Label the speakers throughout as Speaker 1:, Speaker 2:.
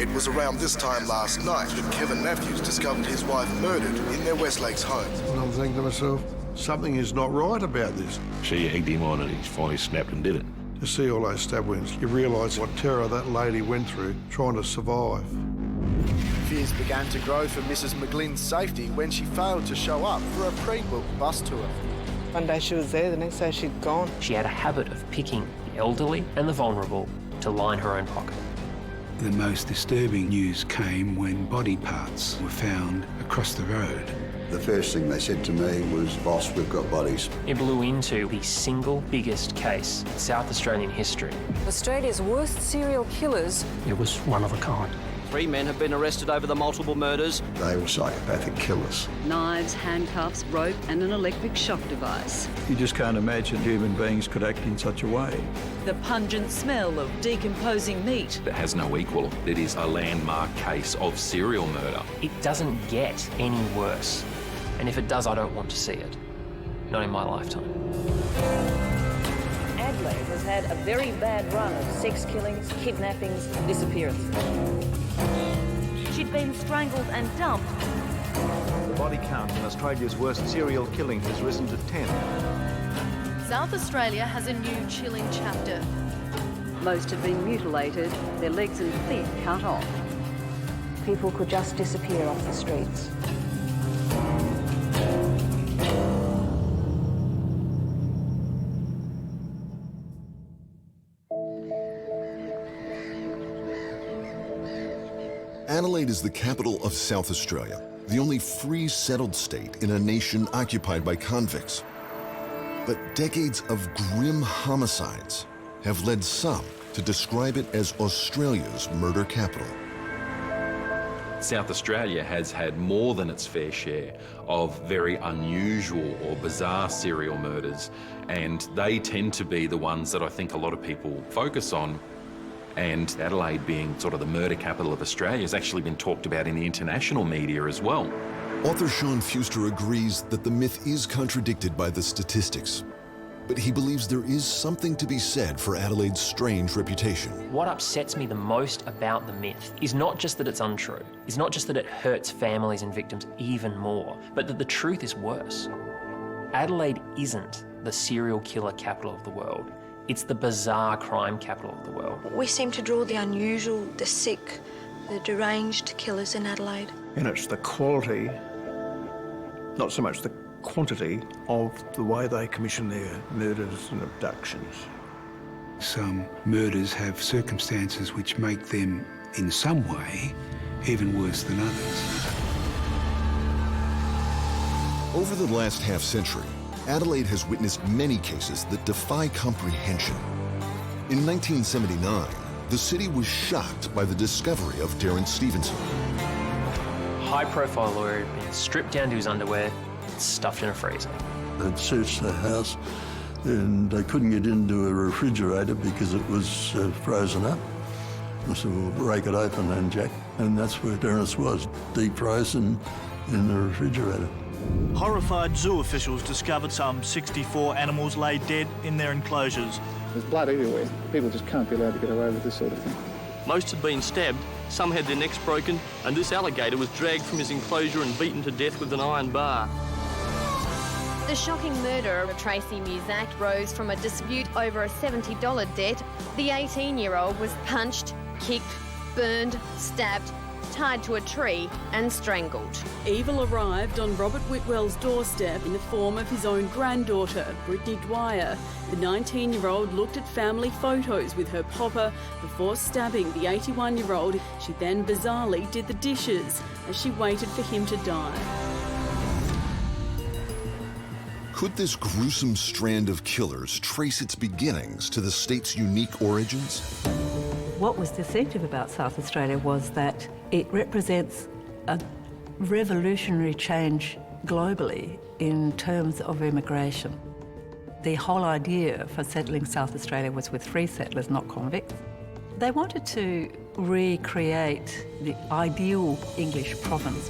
Speaker 1: It was around this time last night that Kevin Matthews discovered his wife murdered in their West Lakes home.
Speaker 2: And I'm thinking to myself, something is not right about this.
Speaker 3: She egged him on and he finally snapped and did it.
Speaker 2: To see all those stab wounds, you realise what terror that lady went through trying to survive.
Speaker 4: Fears began to grow for Mrs. McGlynn's safety when she failed to show up for a pre-booked bus tour.
Speaker 5: One day she was there, the next day she'd gone.
Speaker 6: She had a habit of picking the elderly and the vulnerable to line her own pocket.
Speaker 7: The most disturbing news came when body parts were found across the road.
Speaker 8: The first thing they said to me was, "Boss, we've got bodies."
Speaker 6: It blew into the single biggest case in South Australian history.
Speaker 9: Australia's worst serial killers.
Speaker 6: It was one of a kind.
Speaker 10: 3 men have been arrested over the multiple murders.
Speaker 8: They were psychopathic killers.
Speaker 11: Knives, handcuffs, rope and an electric shock device.
Speaker 12: You just can't imagine human beings could act in such a way.
Speaker 11: The pungent smell of decomposing meat.
Speaker 3: It has no equal. It is a landmark case of serial murder.
Speaker 6: It doesn't get any worse. And if it does, I don't want to see it. Not in my lifetime.
Speaker 9: Adelaide has had a very bad run of sex killings, kidnappings, and disappearances.
Speaker 11: She'd been strangled and dumped.
Speaker 4: The body count in Australia's worst serial killing has risen to 10.
Speaker 13: South Australia has a new chilling chapter.
Speaker 11: Most had been mutilated, their legs and feet cut off.
Speaker 9: People could just disappear off the streets.
Speaker 14: Adelaide is the capital of South Australia, the only free settled state in a nation occupied by convicts. But decades of grim homicides have led some to describe it as Australia's murder capital.
Speaker 3: South Australia has had more than its fair share of very unusual or bizarre serial murders, and they tend to be the ones that I think a lot of people focus on. And Adelaide, being sort of the murder capital of Australia, has actually been talked about in the international media as well.
Speaker 14: Author Sean Fuster agrees that the myth is contradicted by the statistics, but he believes there is something to be said for Adelaide's strange reputation.
Speaker 6: What upsets me the most about the myth is not just that it's untrue, it's not just that it hurts families and victims even more, but that the truth is worse. Adelaide isn't the serial killer capital of the world. It's the bizarre crime capital of the world.
Speaker 13: We seem to draw the unusual, the sick, the deranged killers in Adelaide.
Speaker 12: And it's the quality, not so much the quantity, of the way they commission their murders and abductions.
Speaker 7: Some murders have circumstances which make them, in some way, even worse than others.
Speaker 14: Over the last half-century, Adelaide has witnessed many cases that defy comprehension. In 1979, the city was shocked by the discovery of Darren Stevenson.
Speaker 6: High-profile lawyer had been stripped down to his underwear and stuffed in a freezer.
Speaker 15: They'd searched the house and they couldn't get into a refrigerator because it was frozen up. So we'll break it open then, Jack. And that's where Darren was, deep frozen in the refrigerator.
Speaker 16: Horrified zoo officials discovered some 64 animals lay dead in their enclosures.
Speaker 17: There's blood everywhere. People just can't be allowed to get away with this sort of thing.
Speaker 10: Most had been stabbed, some had their necks broken, and this alligator was dragged from his enclosure and beaten to death with an iron bar.
Speaker 13: The shocking murder of Tracy Muzak rose from a dispute over a $70 debt. The 18-year-old was punched, kicked, burned, stabbed, tied to a tree and strangled.
Speaker 18: Evil arrived on Robert Whitwell's doorstep in the form of his own granddaughter, Brittany Dwyer. The 19-year-old looked at family photos with her popper before stabbing the 81-year-old. She then bizarrely did the dishes as she waited for him to die.
Speaker 14: Could this gruesome strand of killers trace its beginnings to the state's unique origins?
Speaker 19: What was distinctive about South Australia was that it represents a revolutionary change globally in terms of immigration. The whole idea for settling South Australia was with free settlers, not convicts. They wanted to recreate the ideal English province.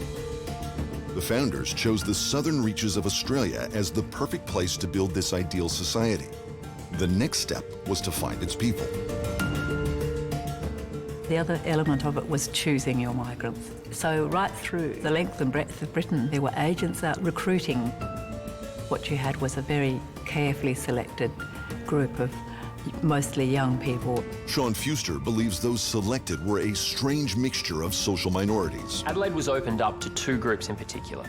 Speaker 14: The founders chose the southern reaches of Australia as the perfect place to build this ideal society. The next step was to find its people.
Speaker 19: The other element of it was choosing your migrants. So right through the length and breadth of Britain, there were agents out recruiting. What you had was a very carefully selected group of mostly young people.
Speaker 14: Sean Fuster believes those selected were a strange mixture of social minorities.
Speaker 6: Adelaide was opened up to two groups in particular: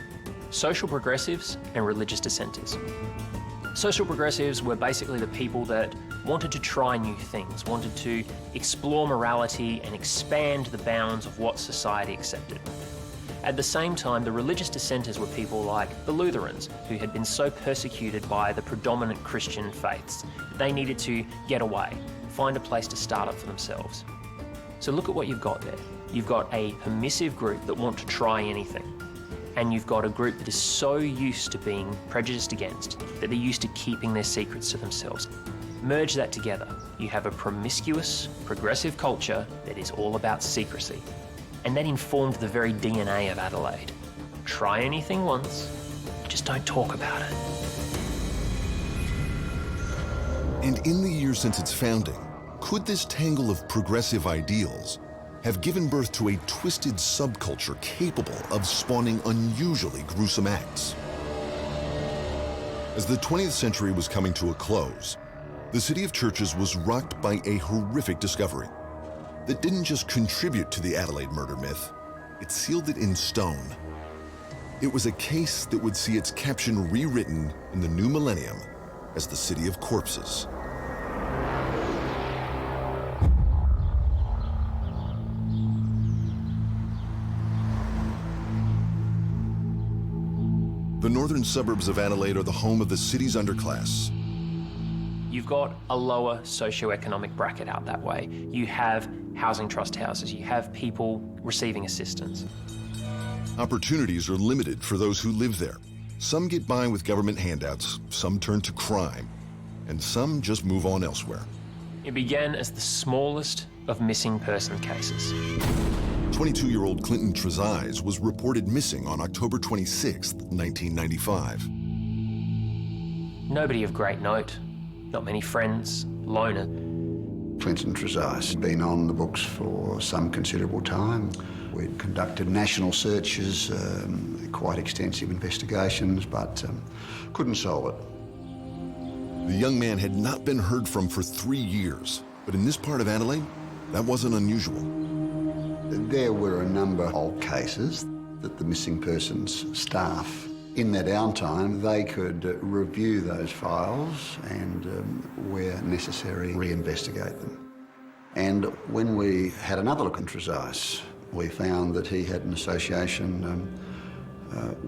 Speaker 6: social progressives and religious dissenters. Social progressives were basically the people that wanted to try new things, wanted to explore morality and expand the bounds of what society accepted. At the same time, the religious dissenters were people like the Lutherans, who had been so persecuted by the predominant Christian faiths that they needed to get away, find a place to start up for themselves. So look at what you've got there. You've got a permissive group that want to try anything, and you've got a group that is so used to being prejudiced against that they're used to keeping their secrets to themselves. Merge that together, you have a promiscuous, progressive culture that is all about secrecy. And that informed the very DNA of Adelaide. Try anything once, just don't talk about it.
Speaker 14: And in the years since its founding, could this tangle of progressive ideals have given birth to a twisted subculture capable of spawning unusually gruesome acts? As the 20th century was coming to a close, the city of churches was rocked by a horrific discovery that didn't just contribute to the Adelaide murder myth, it sealed it in stone. It was a case that would see its caption rewritten in the new millennium as the City of Corpses. The northern suburbs of Adelaide are the home of the city's underclass.
Speaker 6: You've got a lower socioeconomic bracket out that way. You have housing trust houses, you have people receiving assistance.
Speaker 14: Opportunities are limited for those who live there. Some get by with government handouts, some turn to crime, and some just move on elsewhere.
Speaker 6: It began as the smallest of missing person cases.
Speaker 14: 22-year-old Clinton Trezise was reported missing on October 26, 1995.
Speaker 6: Nobody of great note. Not many friends, loner.
Speaker 8: Clinton Trezise had been on the books for some considerable time. We'd conducted national searches, quite extensive investigations, but couldn't solve it.
Speaker 14: The young man had not been heard from for 3 years, but in this part of Adelaide, that wasn't unusual.
Speaker 8: There were a number of cases that the missing persons staff, in their downtime, they could review those files and, where necessary, reinvestigate them. And when we had another look at Trezise, we found that he had an association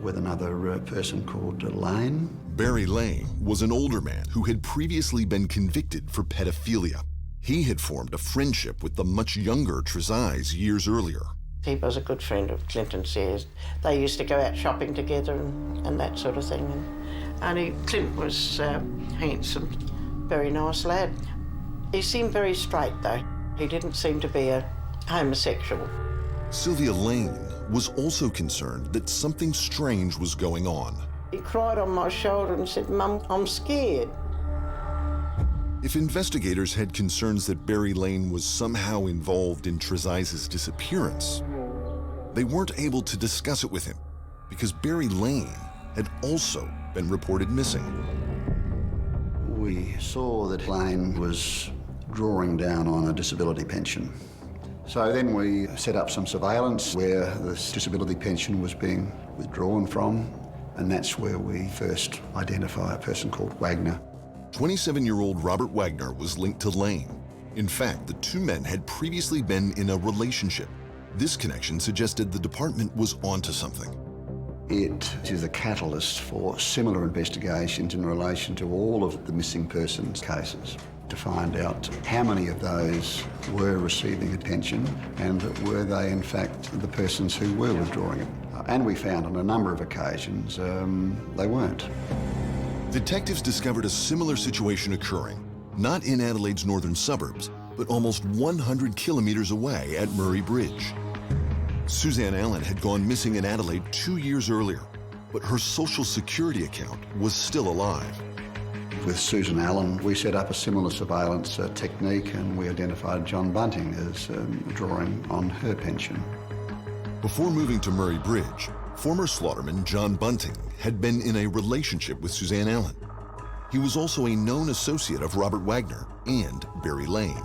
Speaker 8: with another person called Lane.
Speaker 14: Barry Lane was an older man who had previously been convicted for pedophilia. He had formed a friendship with the much younger Trezise years earlier.
Speaker 20: He was a good friend of Clinton says. They used to go out shopping together and that sort of thing. And Clint was handsome, very nice lad. He seemed very straight though. He didn't seem to be a homosexual.
Speaker 14: Sylvia Lane was also concerned that something strange was going on.
Speaker 20: He cried on my shoulder and said, "Mum, I'm scared."
Speaker 14: If investigators had concerns that Barry Lane was somehow involved in Trezise's disappearance, they weren't able to discuss it with him because Barry Lane had also been reported missing.
Speaker 8: We saw that Lane was drawing down on a disability pension. So then we set up some surveillance where this disability pension was being withdrawn from, and that's where we first identify a person called Wagner.
Speaker 14: 27-year-old Robert Wagner was linked to Lane. In fact, the two men had previously been in a relationship. This connection suggested the department was onto something.
Speaker 8: It is a catalyst for similar investigations in relation to all of the missing persons cases, to find out how many of those were receiving a pension and were they in fact the persons who were withdrawing it. And we found on a number of occasions they weren't.
Speaker 14: Detectives discovered a similar situation occurring, not in Adelaide's northern suburbs, but almost 100 kilometers away at Murray Bridge. Suzanne Allen had gone missing in Adelaide 2 years earlier, but her Social Security account was still alive.
Speaker 8: With Susan Allen, we set up a similar surveillance technique, and we identified John Bunting as drawing on her pension.
Speaker 14: Before moving to Murray Bridge, former slaughterman John Bunting had been in a relationship with Suzanne Allen. He was also a known associate of Robert Wagner and Barry Lane.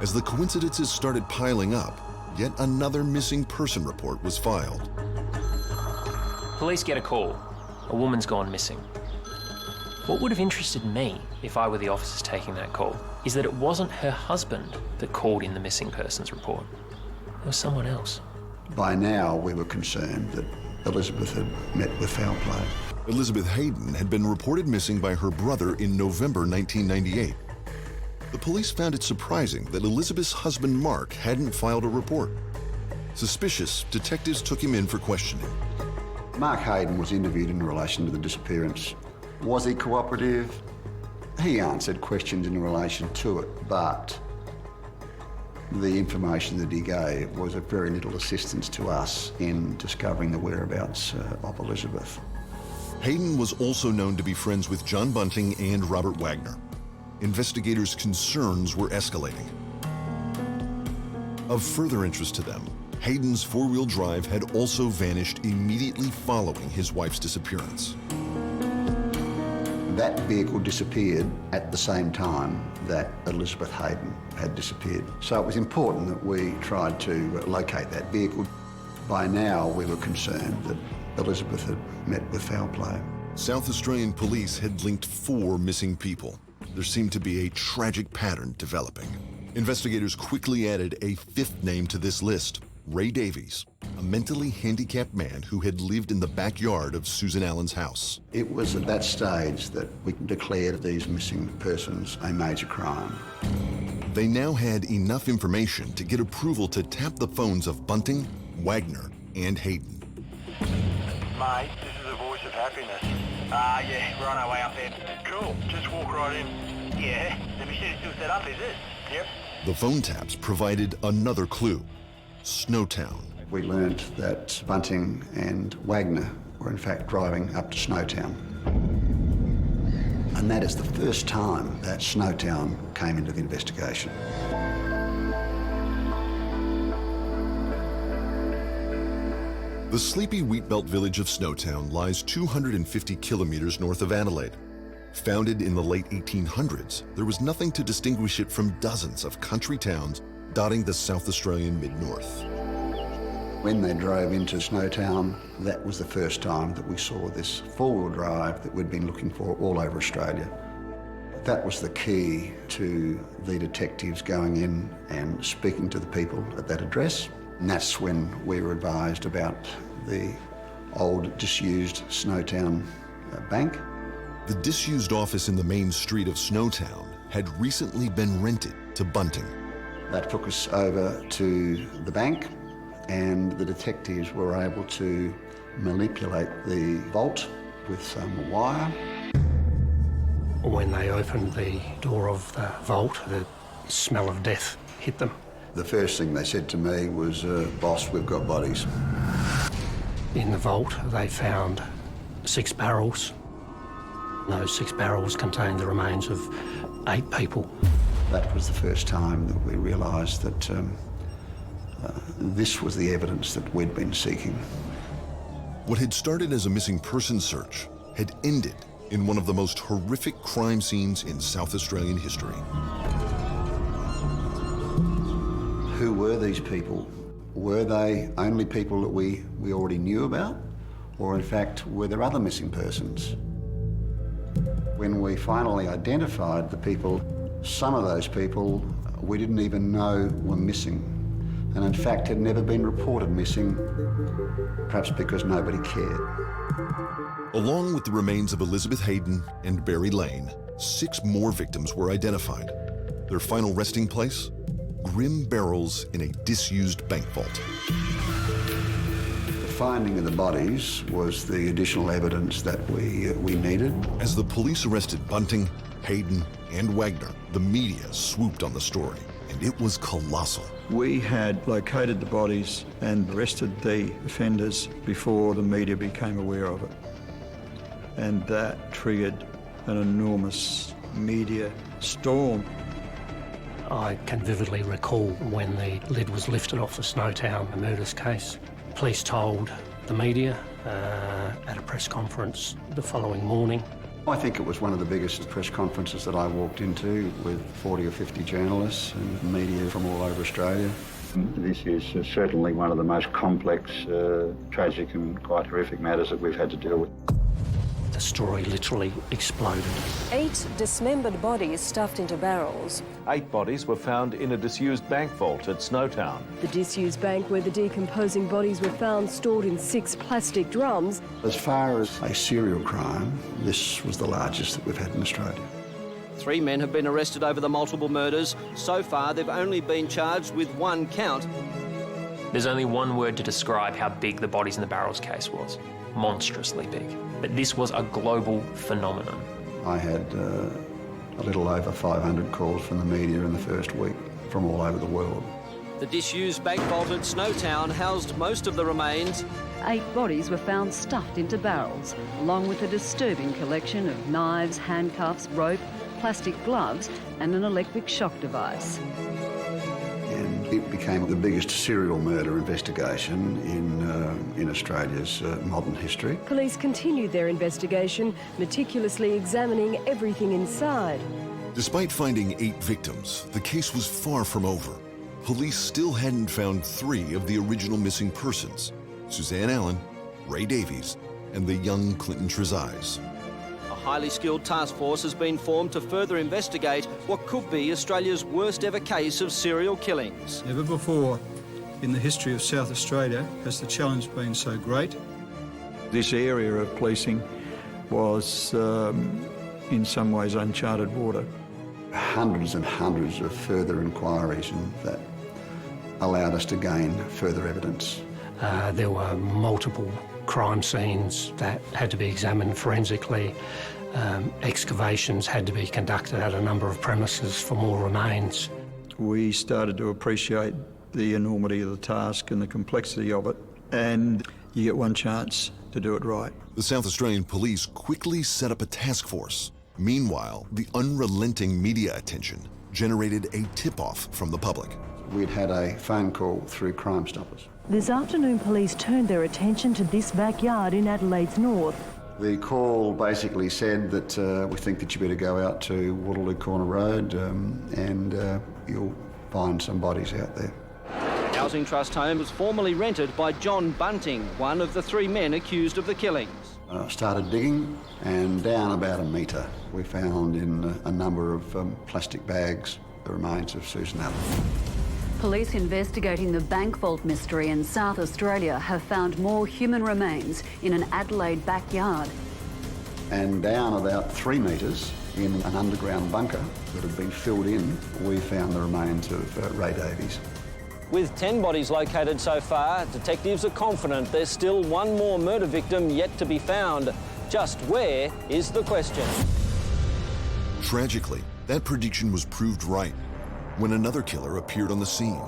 Speaker 14: As the coincidences started piling up, yet another missing person report was filed.
Speaker 6: Police get a call. A woman's gone missing. What would have interested me, if I were the officers taking that call, is that it wasn't her husband that called in the missing persons report. It was someone else.
Speaker 8: By now, we were concerned that Elizabeth had met with foul play.
Speaker 14: Elizabeth Hayden had been reported missing by her brother in November 1998. The police found it surprising that Elizabeth's husband, Mark, hadn't filed a report. Suspicious, detectives took him in for questioning.
Speaker 8: Mark Hayden was interviewed in relation to the disappearance. Was he cooperative? He answered questions in relation to it, but the information that he gave was of very little assistance to us in discovering the whereabouts of Elizabeth.
Speaker 14: Hayden was also known to be friends with John Bunting and Robert Wagner. Investigators' concerns were escalating. Of further interest to them, Hayden's four-wheel drive had also vanished immediately following his wife's disappearance.
Speaker 8: That vehicle disappeared at the same time that Elizabeth Hayden had disappeared. So it was important that we tried to locate that vehicle. By now, we were concerned that Elizabeth had met with foul play.
Speaker 14: South Australian police had linked 4 missing people. There seemed to be a tragic pattern developing. Investigators quickly added a 5th name to this list, Ray Davies, a mentally handicapped man who had lived in the backyard of Susan Allen's house.
Speaker 8: It was at that stage that we declared these missing persons a major crime.
Speaker 14: They now had enough information to get approval to tap the phones of Bunting, Wagner, and Hayden.
Speaker 21: Mate, this is the voice of happiness. Yeah, we're on our way up there. Cool, just walk right in. Yeah, the machine is still set up, is it? Yep.
Speaker 14: The phone taps provided another clue, Snowtown.
Speaker 8: We learnt that Bunting and Wagner were in fact driving up to Snowtown. And that is the first time that Snowtown came into the investigation.
Speaker 14: The sleepy wheatbelt village of Snowtown lies 250 kilometers north of Adelaide. Founded in the late 1800s, there was nothing to distinguish it from dozens of country towns dotting the South Australian mid-north.
Speaker 8: When they drove into Snowtown, that was the first time that we saw this four-wheel drive that we'd been looking for all over Australia. That was the key to the detectives going in and speaking to the people at that address. And that's when we were advised about the old disused Snowtown bank.
Speaker 14: The disused office in the main street of Snowtown had recently been rented to Bunting.
Speaker 8: That took us over to the bank, and the detectives were able to manipulate the vault with some wire.
Speaker 22: When they opened the door of the vault, the smell of death hit them.
Speaker 8: The first thing they said to me was, boss, we've got bodies.
Speaker 22: In the vault, they found 6 barrels. Those 6 barrels contained the remains of 8 people.
Speaker 8: That was the first time that we realised that this was the evidence that we'd been seeking.
Speaker 14: What had started as a missing person search had ended in one of the most horrific crime scenes in South Australian history.
Speaker 8: Who were these people? Were they only people that we already knew about? Or in fact, were there other missing persons? When we finally identified the people, some of those people we didn't even know were missing, and in fact had never been reported missing, perhaps because nobody cared.
Speaker 14: Along with the remains of Elizabeth Hayden and Barry Lane, 6 more victims were identified. Their final resting place? Grim barrels in a disused bank vault.
Speaker 8: The finding of the bodies was the additional evidence that we needed.
Speaker 14: As the police arrested Bunting, Hayden, and Wagner, the media swooped on the story, and it was colossal.
Speaker 12: We had located the bodies and arrested the offenders before the media became aware of it. And that triggered an enormous media storm.
Speaker 22: I can vividly recall when the lid was lifted off the Snowtown murders case. Police told the media at a press conference the following morning.
Speaker 8: I think it was one of the biggest press conferences that I walked into, with 40 or 50 journalists and media from all over Australia. This is certainly one of the most complex, tragic and quite horrific matters that we've had to deal with.
Speaker 22: The story literally exploded.
Speaker 1: 8 dismembered bodies stuffed into barrels.
Speaker 2: 8 bodies were found in a disused bank vault at Snowtown.
Speaker 1: The disused bank where the decomposing bodies were found stored in 6 plastic drums.
Speaker 8: As far as a serial crime, this was the largest that we've had in Australia.
Speaker 23: 3 men have been arrested over the multiple murders. So far, they've only been charged with 1 count.
Speaker 6: There's only one word to describe how big the bodies in the barrels case was. Monstrously big. But this was a global phenomenon.
Speaker 8: I had a little over 500 calls from the media in the first week from all over the world.
Speaker 23: The disused bank vault at Snowtown housed most of the remains.
Speaker 11: 8 bodies were found stuffed into barrels, along with a disturbing collection of knives, handcuffs, rope, plastic gloves and an electric shock device.
Speaker 8: And it became the biggest serial murder investigation in Australia's modern history.
Speaker 1: Police continued their investigation, meticulously examining everything inside.
Speaker 14: Despite finding 8 victims, the case was far from over. Police still hadn't found 3 of the original missing persons: Suzanne Allen, Ray Davies, and the young Clinton Trezise.
Speaker 23: A highly skilled task force has been formed to further investigate what could be Australia's worst ever case of serial killings.
Speaker 12: Never before in the history of South Australia has the challenge been so great. This area of policing was in some ways uncharted water.
Speaker 8: Hundreds and hundreds of further inquiries, and that allowed us to gain further evidence.
Speaker 22: There were multiple crime scenes that had to be examined forensically. Excavations had to be conducted at a number of premises for more remains.
Speaker 12: We started to appreciate the enormity of the task and the complexity of it, and you get one chance to do it right.
Speaker 14: The South Australian Police quickly set up a task force. Meanwhile, the unrelenting media attention generated a tip-off from the public.
Speaker 8: We'd had a phone call through Crime Stoppers.
Speaker 1: This afternoon, police turned their attention to this backyard in Adelaide's north.
Speaker 8: The call basically said that we think that you better go out to Waterloo Corner Road and you'll find some bodies out there.
Speaker 23: The Housing Trust home was formerly rented by John Bunting, one of the 3 men accused of the killings.
Speaker 8: Started digging, and down about a metre we found in a number of plastic bags the remains of Susan Allen.
Speaker 11: Police investigating the bank vault mystery in South Australia have found more human remains in an Adelaide backyard.
Speaker 8: And down about 3 metres in an underground bunker that had been filled in, we found the remains of Ray Davies.
Speaker 23: With 10 bodies located so far, detectives are confident there's still one more murder victim yet to be found. Just where is the question?
Speaker 14: Tragically, that prediction was proved right when another killer appeared on the scene.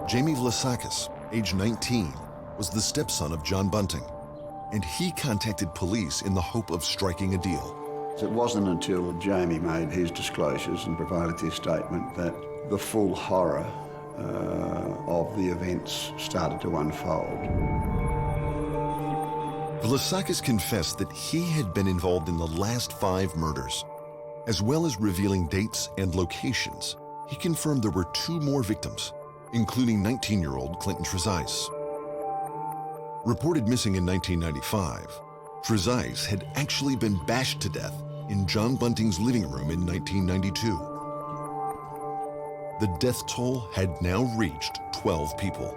Speaker 14: Jamie Vlasakis, age 19, was the stepson of John Bunting, and he contacted police in the hope of striking a deal.
Speaker 8: It wasn't until Jamie made his disclosures and provided his statement that the full horror of the events started to unfold.
Speaker 14: Vlasakis confessed that he had been involved in the last 5 murders. As well as revealing dates and locations, he confirmed there were 2 more victims, including 19-year-old Clinton Trezise. Reported missing in 1995, Trezise had actually been bashed to death in John Bunting's living room in 1992. The death toll had now reached 12 people.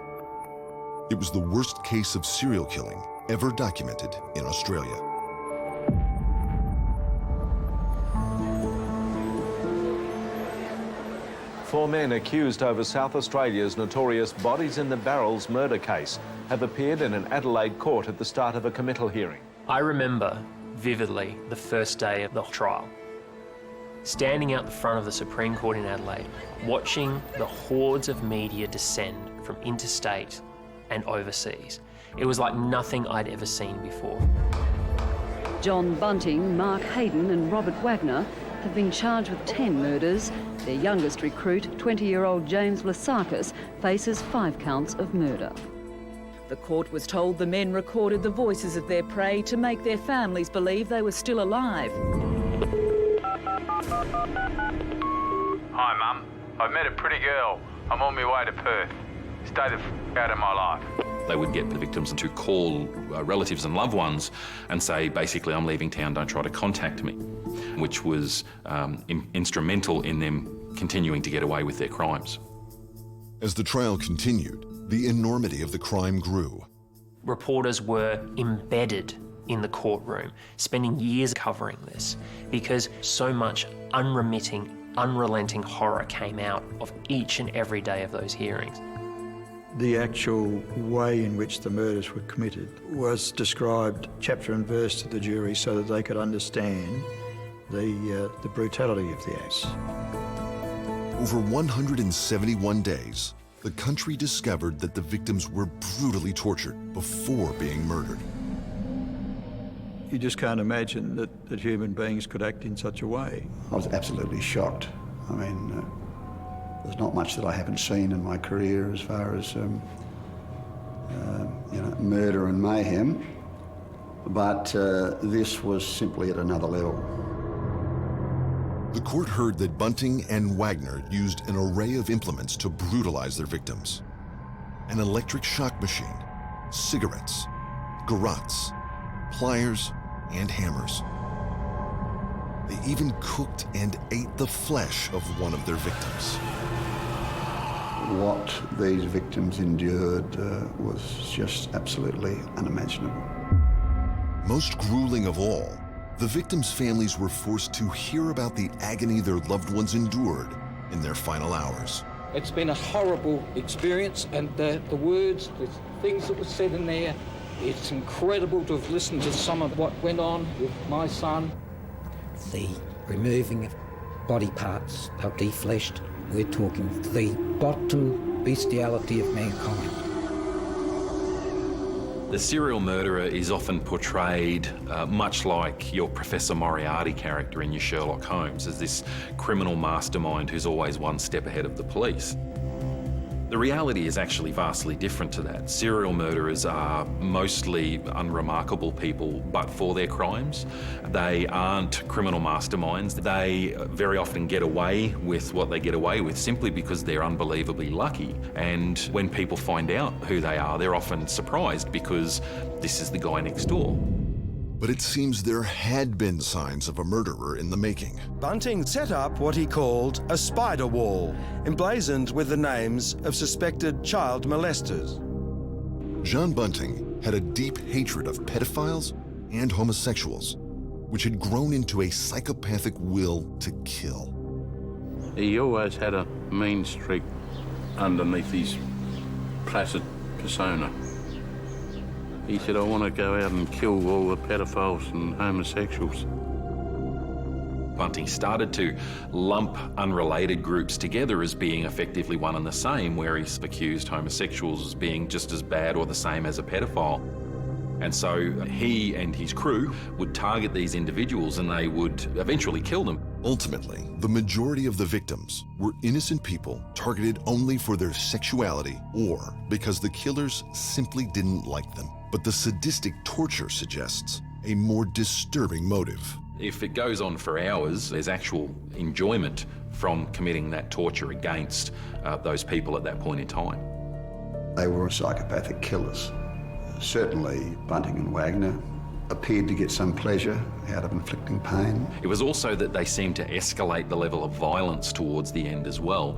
Speaker 14: It was the worst case of serial killing ever documented in Australia.
Speaker 2: Four men accused over South Australia's notorious bodies in the barrels murder case have appeared in an Adelaide court at the start of a committal hearing.
Speaker 6: I remember vividly the first day of the trial. Standing out the front of the Supreme Court in Adelaide, watching the hordes of media descend from interstate and overseas. It was like nothing I'd ever seen before.
Speaker 11: John Bunting, Mark Hayden and Robert Wagner have been charged with 10 murders. Their youngest recruit, 20-year-old James Lasakis, faces 5 counts of murder.
Speaker 4: The court was told the men recorded the voices of their prey to make their families believe they were still alive.
Speaker 5: Hi, Mum. I've met a pretty girl. I'm on my way to Perth. Stay the f*** out of my life.
Speaker 3: They would get the victims to call relatives and loved ones and say, basically, I'm leaving town, don't try to contact me, which was instrumental in them continuing to get away with their crimes.
Speaker 14: As the trial continued, the enormity of the crime grew.
Speaker 6: Reporters were embedded in the courtroom, spending years covering this because so much unremitting, unrelenting horror came out of each and every day of those hearings.
Speaker 12: The actual way in which the murders were committed was described chapter and verse to the jury so that they could understand the brutality of the acts.
Speaker 14: Over 171 days, the country discovered that the victims were brutally tortured before being murdered.
Speaker 12: You just can't imagine that human beings could act in such a way.
Speaker 8: I was absolutely shocked. I mean, there's not much that I haven't seen in my career as far as murder and mayhem, but this was simply at another level.
Speaker 14: The court heard that Bunting and Wagner used an array of implements to brutalize their victims. An electric shock machine, cigarettes, garrotes, pliers, and hammers. They even cooked and ate the flesh of one of their victims.
Speaker 8: What these victims endured was just absolutely unimaginable.
Speaker 14: Most grueling of all, the victims' families were forced to hear about the agony their loved ones endured in their final hours.
Speaker 9: It's been a horrible experience, and the words, the things that were said in there, it's incredible to have listened to some of what went on with my son.
Speaker 24: The removing of body parts, they're defleshed. We're talking the bottom bestiality of mankind.
Speaker 3: The serial murderer is often portrayed much like your Professor Moriarty character in your Sherlock Holmes, as this criminal mastermind who's always one step ahead of the police. The reality is actually vastly different to that. Serial murderers are mostly unremarkable people, but for their crimes. They aren't criminal masterminds. They very often get away with what they get away with simply because they're unbelievably lucky. And when people find out who they are, they're often surprised because this is the guy next door.
Speaker 14: But it seems there had been signs of a murderer in the making.
Speaker 25: Bunting set up what he called a spider wall, emblazoned with the names of suspected child molesters.
Speaker 14: John Bunting had a deep hatred of pedophiles and homosexuals, which had grown into a psychopathic will to kill.
Speaker 5: He always had a mean streak underneath his placid persona. He said, I want to go out and kill all the pedophiles and homosexuals.
Speaker 3: Bunting started to lump unrelated groups together as being effectively one and the same, where he's accused homosexuals as being just as bad or the same as a pedophile. And so he and his crew would target these individuals and they would eventually kill them.
Speaker 14: Ultimately, the majority of the victims were innocent people targeted only for their sexuality or because the killers simply didn't like them. But the sadistic torture suggests a more disturbing motive.
Speaker 3: If it goes on for hours, there's actual enjoyment from committing that torture against those people at that point in time.
Speaker 8: They were psychopathic killers. Certainly, Bunting and Wagner appeared to get some pleasure out of inflicting pain.
Speaker 3: It was also that they seemed to escalate the level of violence towards the end as well,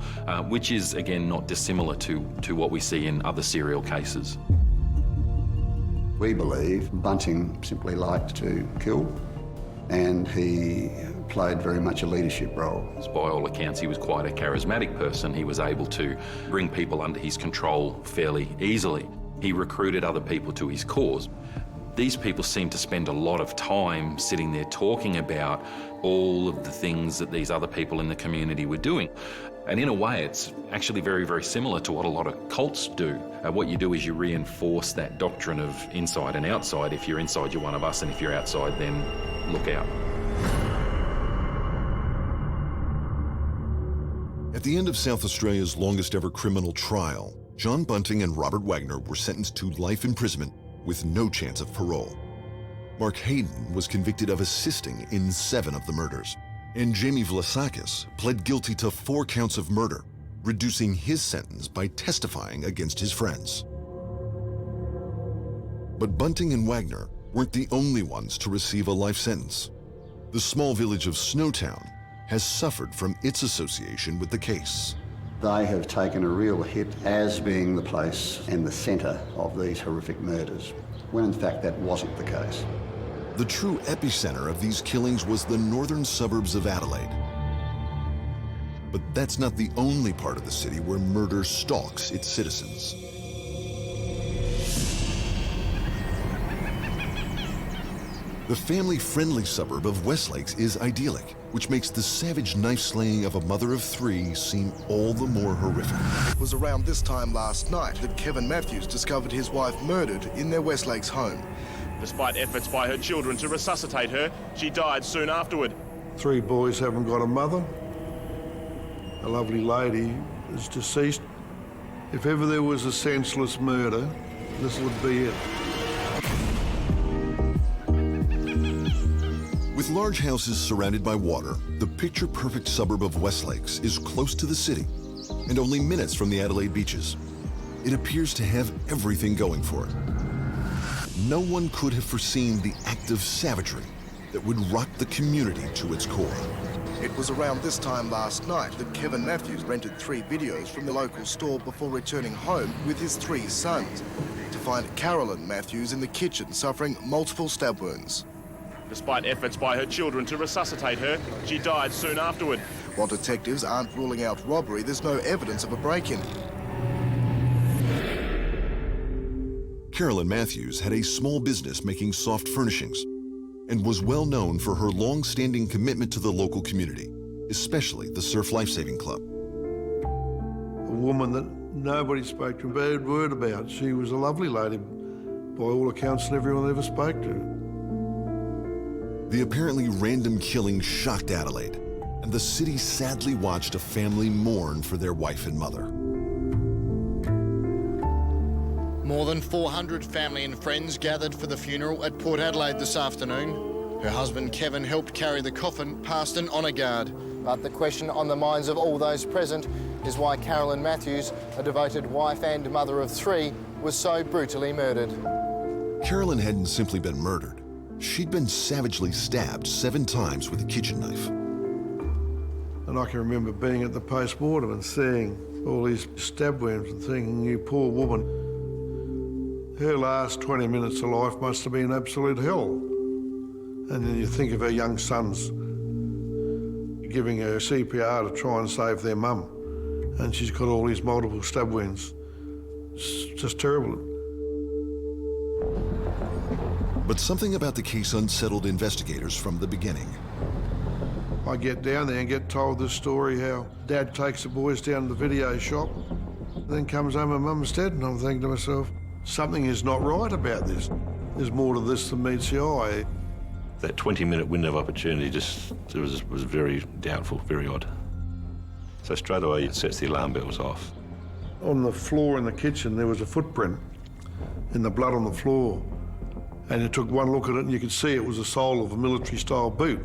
Speaker 3: which is, again, not dissimilar to what we see in other serial cases.
Speaker 8: We believe Bunting simply liked to kill, and he played very much a leadership role.
Speaker 3: By all accounts, he was quite a charismatic person. He was able to bring people under his control fairly easily. He recruited other people to his cause. These people seem to spend a lot of time sitting there talking about all of the things that these other people in the community were doing. And in a way, it's actually very, very similar to what a lot of cults do. What you do is you reinforce that doctrine of inside and outside. If you're inside, you're one of us, and if you're outside, then look out.
Speaker 14: At the end of South Australia's longest ever criminal trial, John Bunting and Robert Wagner were sentenced to life imprisonment with no chance of parole. Mark Hayden was convicted of assisting in 7 of the murders, and Jamie Vlasakis pled guilty to 4 counts of murder, reducing his sentence by testifying against his friends. But Bunting and Wagner weren't the only ones to receive a life sentence. The small village of Snowtown has suffered from its association with the case.
Speaker 8: They have taken a real hit as being the place and the centre of these horrific murders, when in fact that wasn't the case.
Speaker 14: The true epicenter of these killings was the northern suburbs of Adelaide. But that's not the only part of the city where murder stalks its citizens. The family-friendly suburb of Westlakes is idyllic, which makes the savage knife-slaying of a mother of 3 seem all the more horrific.
Speaker 7: It was around this time last night that Kevin Matthews discovered his wife murdered in their Westlakes home.
Speaker 10: Despite efforts by her children to resuscitate her, she died soon afterward.
Speaker 15: 3 boys haven't got a mother. A lovely lady is deceased. If ever there was a senseless murder, this would be it.
Speaker 14: With large houses surrounded by water, the picture-perfect suburb of Westlakes is close to the city and only minutes from the Adelaide beaches. It appears to have everything going for it. No one could have foreseen the act of savagery that would rock the community to its core.
Speaker 7: It was around this time last night that Kevin Matthews rented 3 videos from the local store before returning home with his 3 sons to find Carolyn Matthews in the kitchen suffering multiple stab wounds.
Speaker 10: Despite efforts by her children to resuscitate her, she died soon afterward.
Speaker 7: While detectives aren't ruling out robbery, there's no evidence of a break-in.
Speaker 14: Carolyn Matthews had a small business making soft furnishings and was well known for her long-standing commitment to the local community, especially the Surf Lifesaving Club.
Speaker 15: A woman that nobody spoke to a bad word about. She was a lovely lady, by all accounts, and everyone ever spoke to her.
Speaker 14: The apparently random killing shocked Adelaide, and the city sadly watched a family mourn for their wife and mother.
Speaker 16: More than 400 family and friends gathered for the funeral at Port Adelaide this afternoon. Her husband Kevin helped carry the coffin past an honour guard. But the question on the minds of all those present is why Carolyn Matthews, a devoted wife and mother of 3, was so brutally murdered.
Speaker 14: Carolyn hadn't simply been murdered. She'd been savagely stabbed 7 times with a kitchen knife.
Speaker 15: And I can remember being at the post-mortem and seeing all these stab wounds and thinking, you poor woman, her last 20 minutes of life must have been absolute hell. And then you think of her young sons giving her CPR to try and save their mum, and she's got all these multiple stab wounds. It's just terrible.
Speaker 14: But something about the case unsettled investigators from the beginning.
Speaker 15: I get down there and get told this story how Dad takes the boys down to the video shop, then comes home and Mum's dead, and I'm thinking to myself, something is not right about this. There's more to this than meets the eye.
Speaker 5: That 20-minute window of opportunity just was very doubtful, very odd. So straight away it sets the alarm bells off.
Speaker 15: On the floor in the kitchen there was a footprint in the blood on the floor, and you took one look at it and you could see it was the sole of a military-style boot.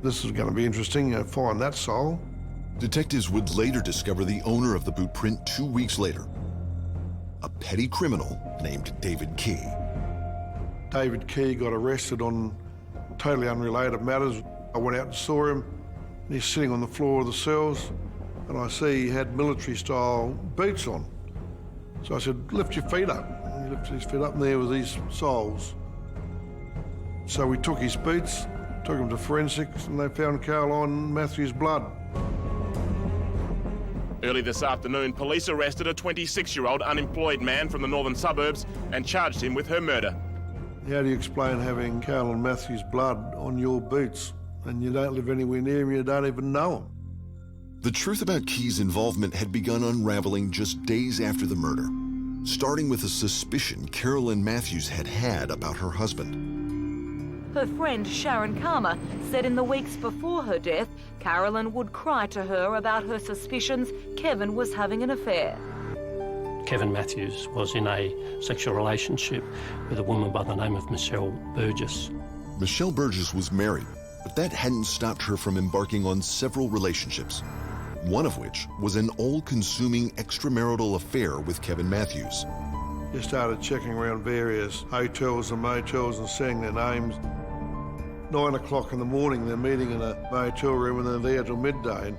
Speaker 15: This is going to be interesting, find that sole.
Speaker 14: Detectives would later discover the owner of the boot print 2 weeks later. A petty criminal named David Key.
Speaker 15: David Key got arrested on totally unrelated matters. I went out and saw him, and he's sitting on the floor of the cells, and I see he had military-style boots on. So I said, lift your feet up. And he lifted his feet up, and there were these soles. So we took his boots, took him to forensics, and they found Caroline Matthews' blood.
Speaker 10: Early this afternoon, police arrested a 26-year-old unemployed man from the northern suburbs and charged him with her murder.
Speaker 15: How do you explain having Caroline Matthews' blood on your boots and you don't live anywhere near him, you don't even know him?
Speaker 14: The truth about Key's involvement had begun unraveling just days after the murder, starting with a suspicion Carolyn Matthews had about her husband.
Speaker 13: Her friend Sharon Karma said in the weeks before her death, Carolyn would cry to her about her suspicions Kevin was having an affair.
Speaker 22: Kevin Matthews was in a sexual relationship with a woman by the name of Michelle Burgess.
Speaker 14: Michelle Burgess was married, but that hadn't stopped her from embarking on several relationships, one of which was an all-consuming extramarital affair with Kevin Matthews.
Speaker 15: You started checking around various hotels and motels and seeing their names. 9 o'clock in the morning, they're meeting in a motel room and they're there till midday.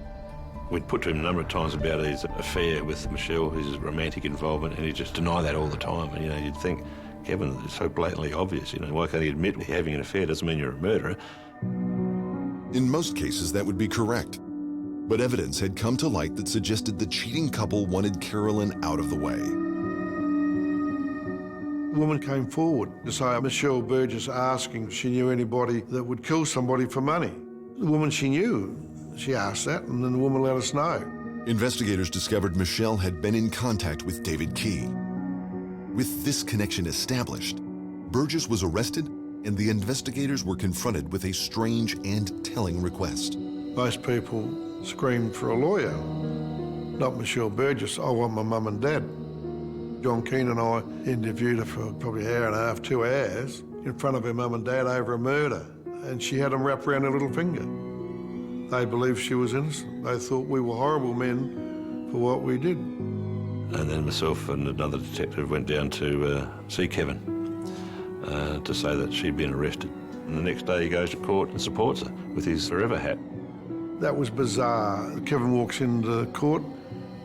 Speaker 5: We'd put to him a number of times about his affair with Michelle, his romantic involvement, and he'd just deny that all the time. And, you'd think, Kevin, it's so blatantly obvious, why can't he admit having an affair doesn't mean you're a murderer?
Speaker 14: In most cases, that would be correct. But evidence had come to light that suggested the cheating couple wanted Carolyn out of the way.
Speaker 15: The woman came forward to say Michelle Burgess asking if she knew anybody that would kill somebody for money. The woman she knew, she asked that, and then the woman let us know.
Speaker 14: Investigators discovered Michelle had been in contact with David Key. With this connection established, Burgess was arrested, and the investigators were confronted with a strange and telling request.
Speaker 15: Most people screamed for a lawyer, not Michelle Burgess. I want my mum and dad. John Keane and I interviewed her for probably an hour and a half, 2 hours, in front of her mum and dad over a murder, and she had them wrapped around her little finger. They believed she was innocent. They thought we were horrible men for what we did.
Speaker 5: And then myself and another detective went down to see Kevin to say that she'd been arrested. And the next day he goes to court and supports her with his forever hat.
Speaker 15: That was bizarre. Kevin walks into court.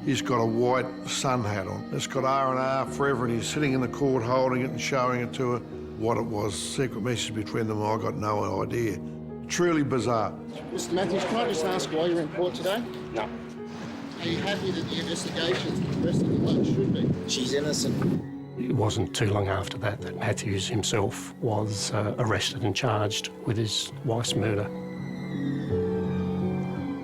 Speaker 15: He's got a white sun hat on. It's got R&R forever, and he's sitting in the court holding it and showing it to her. What it was, secret message between them, I got no idea. Truly bizarre.
Speaker 16: Mr. Matthews, can I just ask why you're in court today? No. Are you happy that the investigation's progressing the way it should be? She's innocent.
Speaker 22: It wasn't too long after that that Matthews himself was arrested and charged with his wife's murder.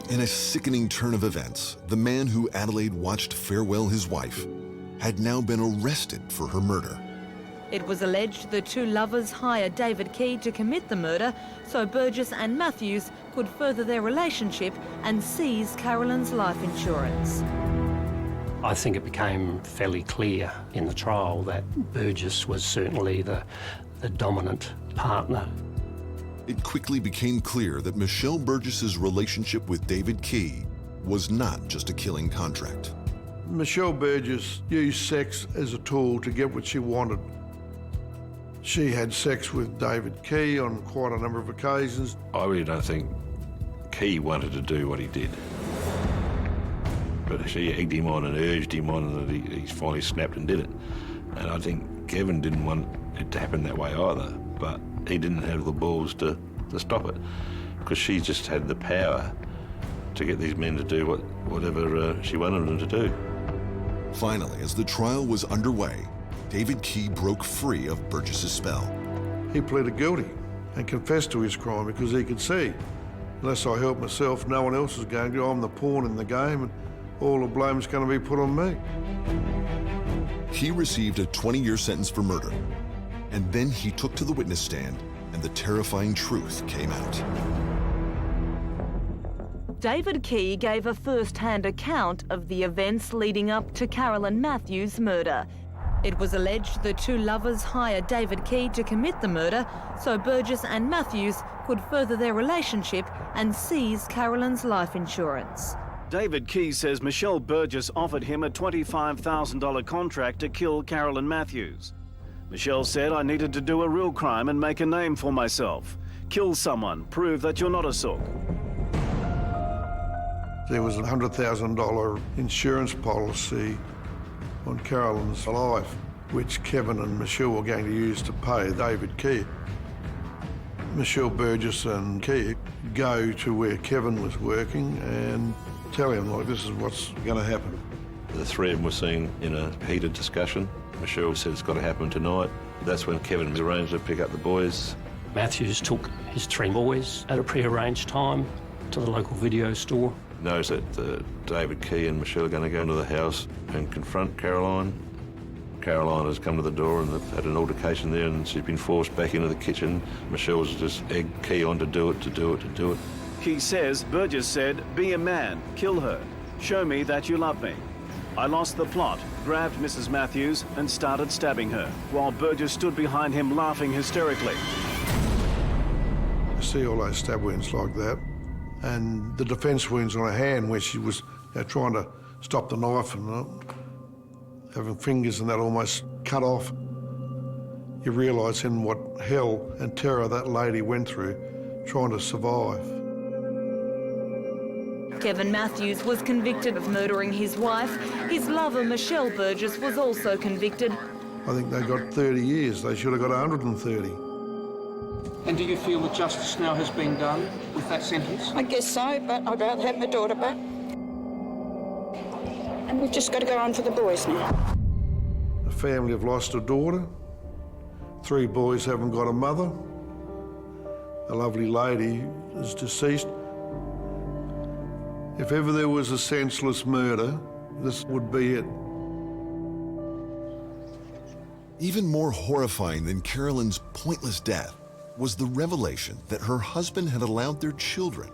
Speaker 14: In a sickening turn of events, the man who Adelaide watched farewell his wife had now been arrested for her murder.
Speaker 13: It was alleged the two lovers hired David Key to commit the murder so Burgess and Matthews could further their relationship and seize Carolyn's life insurance.
Speaker 22: I think it became fairly clear in the trial that Burgess was certainly the dominant partner.
Speaker 14: It quickly became clear that Michelle Burgess's relationship with David Key was not just a killing contract.
Speaker 15: Michelle Burgess used sex as a tool to get what she wanted. She had sex with David Key on quite a number of occasions.
Speaker 5: I really don't think Key wanted to do what he did. But she egged him on and urged him on, and he finally snapped and did it. And I think Kevin didn't want it to happen that way either, but he didn't have the balls to stop it, because she just had the power to get these men to do whatever she wanted them to do.
Speaker 14: Finally, as the trial was underway, David Key broke free of Burgess's spell.
Speaker 15: He pleaded guilty and confessed to his crime because he could see, unless I help myself, no one else is going to. I'm the pawn in the game, and all the blame's going to be put on me.
Speaker 14: He received a 20-year sentence for murder, and then he took to the witness stand, and the terrifying truth came out.
Speaker 13: David Key gave a first-hand account of the events leading up to Carolyn Matthews' murder. It was alleged the two lovers hired David Key to commit the murder so Burgess and Matthews could further their relationship and seize Carolyn's life insurance.
Speaker 17: David Key says Michelle Burgess offered him a $25,000 contract to kill Carolyn Matthews. Michelle said, "I needed to do a real crime and make a name for myself. Kill someone, prove that you're not a sook."
Speaker 15: There was a $100,000 insurance policy on Carolyn's life, which Kevin and Michelle were going to use to pay David Key. Michelle Burgess and Key go to where Kevin was working and tell him, like, this is what's going to happen.
Speaker 5: The three of them were seen in a heated discussion. Michelle said it's got to happen tonight. That's when Kevin arranged to pick up the boys.
Speaker 22: Matthews took his three boys at a pre-arranged time to the local video store.
Speaker 15: knows that David Key and Michelle are going to go into the house and confront Caroline. Caroline has come to the door and they've had an altercation there, and she's been forced back into the kitchen. Michelle's just egged Key on to do it.
Speaker 17: He says Burgess said, "Be a man, kill her, show me that you love me." I lost the plot, grabbed Mrs. Matthews and started stabbing her, while Burgess stood behind him laughing hysterically.
Speaker 15: You see all those stab wounds like that, and the defence wounds on her hand where she was trying to stop the knife and having fingers and that almost cut off. You realise then what hell and terror that lady went through trying to survive.
Speaker 13: Kevin Matthews was convicted of murdering his wife. His lover, Michelle Burgess, was also convicted.
Speaker 15: I think they got 30 years. They should have got 130.
Speaker 9: And do you feel that justice now has been done with that sentence?
Speaker 1: I guess so, but I'd rather have my daughter back. And we've just got to go on for the boys now.
Speaker 15: The family have lost a daughter. 3 boys haven't got a mother. A lovely lady is deceased. If ever there was a senseless murder, this would be it.
Speaker 14: Even more horrifying than Carolyn's pointless death was the revelation that her husband had allowed their children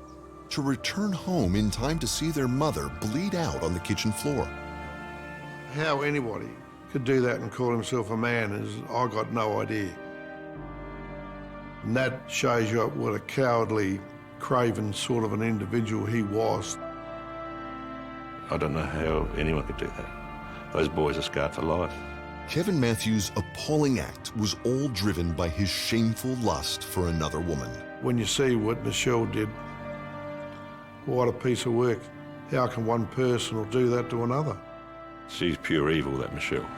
Speaker 14: to return home in time to see their mother bleed out on the kitchen floor.
Speaker 15: How anybody could do that and call himself a man is, I got no idea. And that shows you what a cowardly, craven sort of an individual he was. I don't know how anyone could do that. Those boys are scarred for life.
Speaker 14: Kevin Matthews' appalling act was all driven by his shameful lust for another woman.
Speaker 15: When you see what Michelle did, what a piece of work. How can one person do that to another? She's pure evil, that Michelle.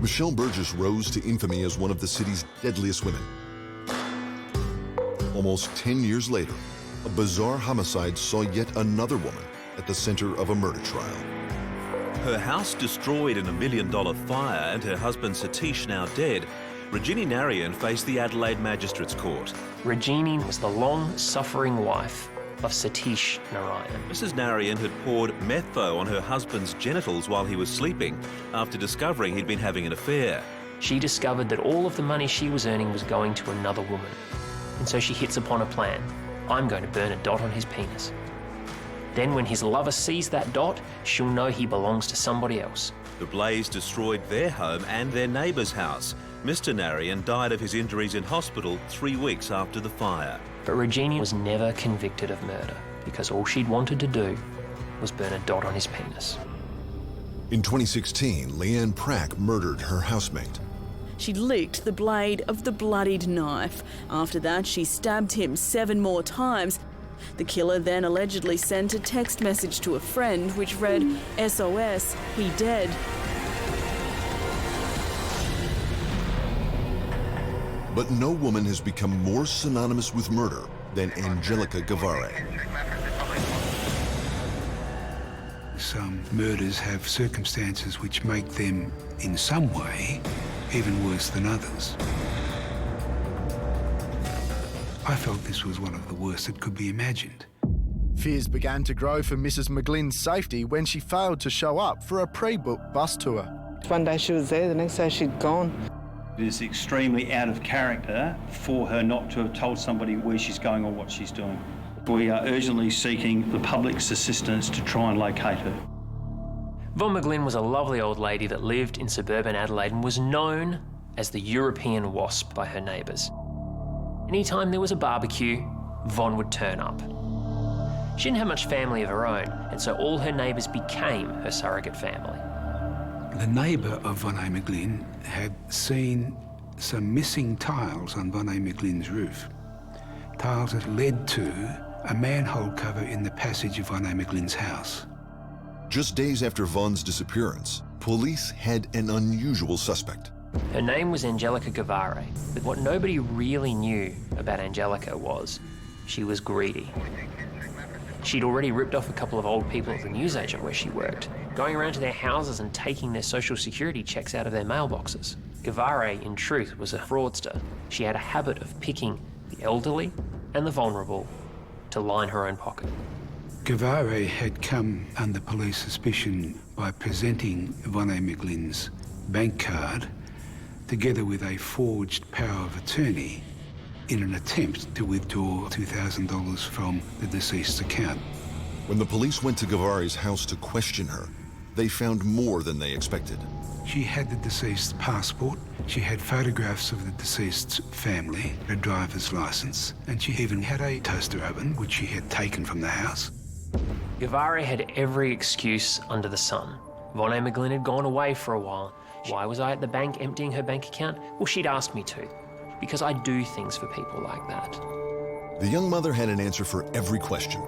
Speaker 14: Michelle Burgess rose to infamy as one of the city's deadliest women. Almost 10 years later, a bizarre homicide saw yet another woman at the center of a murder trial.
Speaker 18: Her house destroyed in $1 million fire and her husband Satish now dead, Regini Narayan faced the Adelaide Magistrates Court.
Speaker 6: Regini was the long-suffering wife of Satish Narayan.
Speaker 18: Mrs. Narayan had poured metho on her husband's genitals while he was sleeping after discovering he'd been having an affair.
Speaker 6: She discovered that all of the money she was earning was going to another woman. And so she hits upon a plan. I'm going to burn a dot on his penis. Then when his lover sees that dot, she'll know he belongs to somebody else.
Speaker 18: The blaze destroyed their home and their neighbour's house. Mr. Narayan died of his injuries in hospital 3 weeks after the fire.
Speaker 6: But Regini was never convicted of murder because all she'd wanted to do was burn a dot on his penis.
Speaker 14: In 2016, Leanne Prack murdered her housemate.
Speaker 19: She licked the blade of the bloodied knife. After that, she stabbed him 7 more times. The killer then allegedly sent a text message to a friend which read, SOS, he dead.
Speaker 14: But no woman has become more synonymous with murder than Angelica Guevara.
Speaker 20: Some murders have circumstances which make them, in some way, even worse than others. I felt this was one of the worst that could be imagined.
Speaker 16: Fears began to grow for Mrs. McGlynn's safety when she failed to show up for a pre-booked bus tour.
Speaker 21: One day she was there, the next day she'd gone.
Speaker 26: It is extremely out of character for her not to have told somebody where she's going or what she's doing. We are urgently seeking the public's assistance to try and locate her.
Speaker 6: Vonne McGlynn was a lovely old lady that lived in suburban Adelaide and was known as the European wasp by her neighbours. Anytime there was a barbecue, Vonne would turn up. She didn't have much family of her own, and so all her neighbours became her surrogate family.
Speaker 20: The neighbour of Vonne McGlynn had seen some missing tiles on Vonne McGlynn's roof. Tiles that led to a manhole cover in the passage of Vonne McGlynn's house.
Speaker 14: Just days after Vonne's disappearance, police had an unusual suspect.
Speaker 6: Her name was Angelica Guevara, but what nobody really knew about Angelica was she was greedy. She'd already ripped off a couple of old people at the newsagent where she worked, going around to their houses and taking their social security checks out of their mailboxes. Guevara, in truth, was a fraudster. She had a habit of picking the elderly and the vulnerable to line her own pocket.
Speaker 20: Gavare had come under police suspicion by presenting Vonne McGlynn's bank card together with a forged power of attorney in an attempt to withdraw $2,000 from the deceased's account.
Speaker 14: When the police went to Gavare's house to question her, they found more than they expected.
Speaker 20: She had the deceased's passport, she had photographs of the deceased's family, a driver's license, and she even had a toaster oven, which she had taken from the house.
Speaker 6: Gavare had every excuse under the sun. Vonne McGlynn had gone away for a while. Why was I at the bank emptying her bank account? Well, she'd asked me to, because I do things for people like that.
Speaker 14: The young mother had an answer for every question.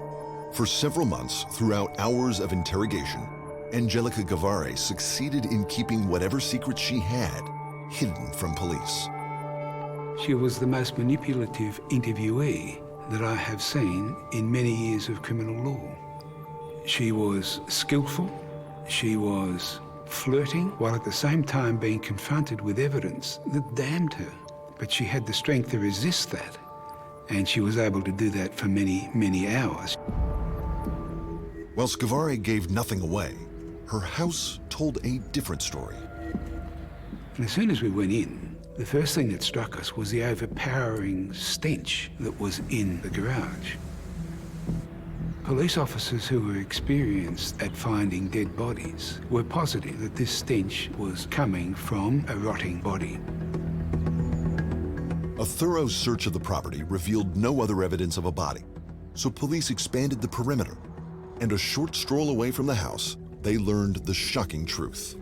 Speaker 14: For several months, throughout hours of interrogation, Angelica Gavare succeeded in keeping whatever secrets she had hidden from police.
Speaker 20: She was the most manipulative interviewee that I have seen in many years of criminal law. She was skillful, she was flirting, while at the same time being confronted with evidence that damned her. But she had the strength to resist that, and she was able to do that for many, many hours.
Speaker 14: Whilst Gavare gave nothing away, her house told a different story.
Speaker 20: And as soon as we went in, the first thing that struck us was the overpowering stench that was in the garage. Police officers who were experienced at finding dead bodies were positive that this stench was coming from a rotting body.
Speaker 14: A thorough search of the property revealed no other evidence of a body, so police expanded the perimeter, and a short stroll away from the house, they learned the shocking truth.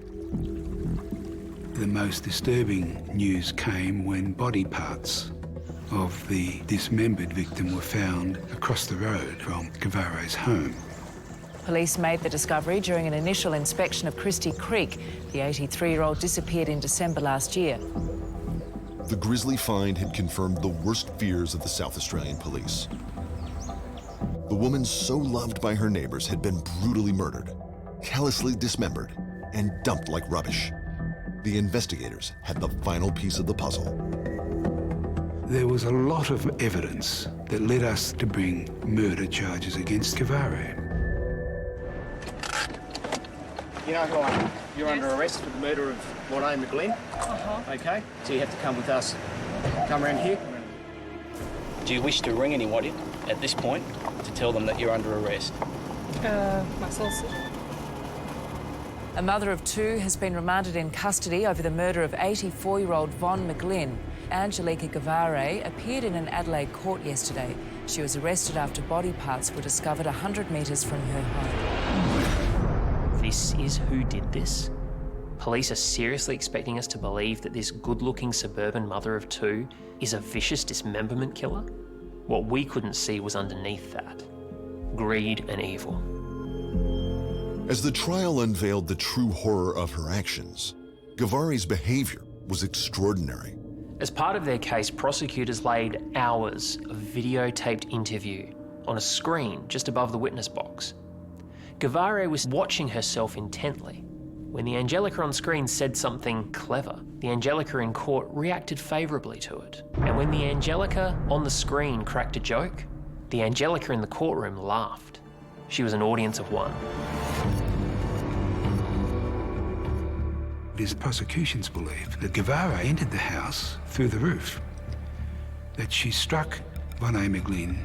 Speaker 20: The most disturbing news came when body parts of the dismembered victim were found across the road from Gavare's home.
Speaker 2: Police made the discovery during an initial inspection of Christie Creek. The 83-year-old disappeared in December last year.
Speaker 14: The grisly find had confirmed the worst fears of the South Australian police. The woman so loved by her neighbors had been brutally murdered, callously dismembered, and dumped like rubbish. The investigators had the final piece of the puzzle.
Speaker 20: There was a lot of evidence that led us to bring murder charges against Gavare.
Speaker 4: You know who I am? You're under arrest for the murder of Vonne McGlynn. Okay, so you have to come with us. Come around here. Do you wish to ring anybody at this point to tell them that you're under arrest?
Speaker 2: My solicitor. A mother of two has been remanded in custody over the murder of 84-year-old Vonne McGlynn. Angelica Gavare appeared in an Adelaide court yesterday. She was arrested after body parts were discovered 100 metres from her home.
Speaker 6: This is who did this? Police are seriously expecting us to believe that this good-looking suburban mother of two is a vicious dismemberment killer? What we couldn't see was underneath that. Greed and evil.
Speaker 14: As the trial unveiled the true horror of her actions, Gavare's behavior was extraordinary.
Speaker 6: As part of their case, prosecutors laid hours of videotaped interview on a screen just above the witness box. Gavare was watching herself intently. When the Angelica on screen said something clever, the Angelica in court reacted favourably to it. And when the Angelica on the screen cracked a joke, the Angelica in the courtroom laughed. She was an audience of one.
Speaker 20: It is the prosecution's belief that Gavare entered the house through the roof, that she struck Vonne McGlynn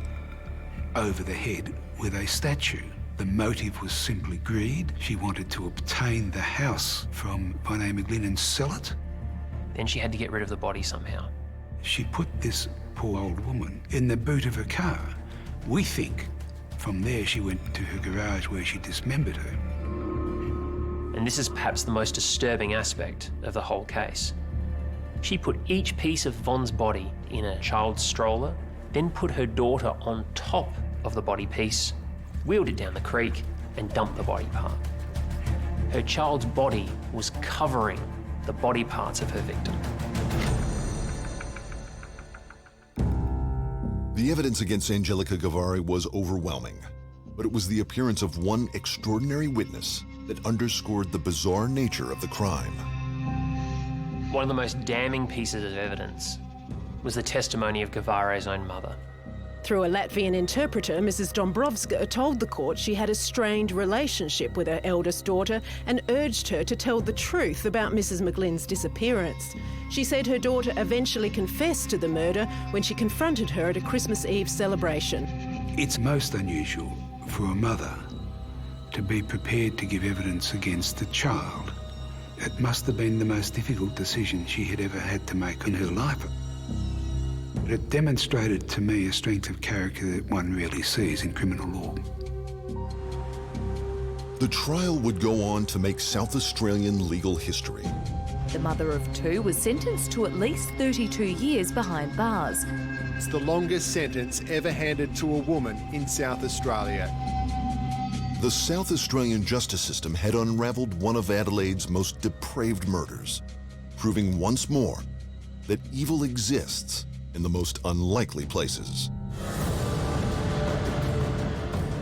Speaker 20: over the head with a statue. The motive was simply greed. She wanted to obtain the house from Vonne McGlynn and sell it.
Speaker 6: Then she had to get rid of the body somehow.
Speaker 20: She put this poor old woman in the boot of her car. We think from there she went to her garage where she dismembered her.
Speaker 6: And this is perhaps the most disturbing aspect of the whole case. She put each piece of Vonne's body in a child's stroller, then put her daughter on top of the body piece, wheeled it down the creek, and dumped the body part. Her child's body was covering the body parts of her victim.
Speaker 14: The evidence against Angelica Gavare was overwhelming, but it was the appearance of one extraordinary witness that underscored the bizarre nature of the crime.
Speaker 6: One of the most damning pieces of evidence was the testimony of Gavare's own mother.
Speaker 3: Through a Latvian interpreter, Mrs. Dombrovska told the court she had a strained relationship with her eldest daughter and urged her to tell the truth about Mrs. McGlynn's disappearance. She said her daughter eventually confessed to the murder when she confronted her at a Christmas Eve celebration.
Speaker 20: It's most unusual for a mother to be prepared to give evidence against the child. It must have been the most difficult decision she had ever had to make in her life. It demonstrated to me a strength of character that one rarely sees in criminal law.
Speaker 14: The trial would go on to make South Australian legal history.
Speaker 11: The mother of two was sentenced to at least 32 years behind bars.
Speaker 12: It's the longest sentence ever handed to a woman in South Australia.
Speaker 14: The South Australian justice system had unravelled one of Adelaide's most depraved murders, proving once more that evil exists in the most unlikely places.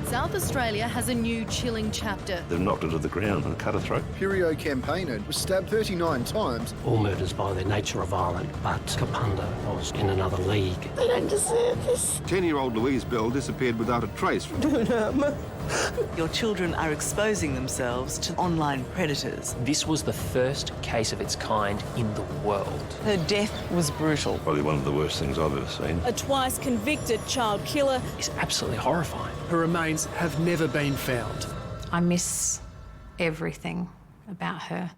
Speaker 11: South Australia has a new chilling chapter.
Speaker 23: They've knocked her to the ground and cut her throat.
Speaker 12: Curio campaigner was stabbed 39 times.
Speaker 22: All murders by their nature are violent, but Kapunda was in another league.
Speaker 12: They don't deserve this.
Speaker 23: 10-year-old Louise Bell disappeared without a trace.
Speaker 24: Your children are exposing themselves to online predators.
Speaker 6: This was the first case of its kind in the world.
Speaker 24: Her death was brutal.
Speaker 23: Probably one of the worst things I've ever seen.
Speaker 19: A twice convicted child killer
Speaker 6: is absolutely horrifying.
Speaker 25: Her remains have never been found.
Speaker 27: I miss everything about her.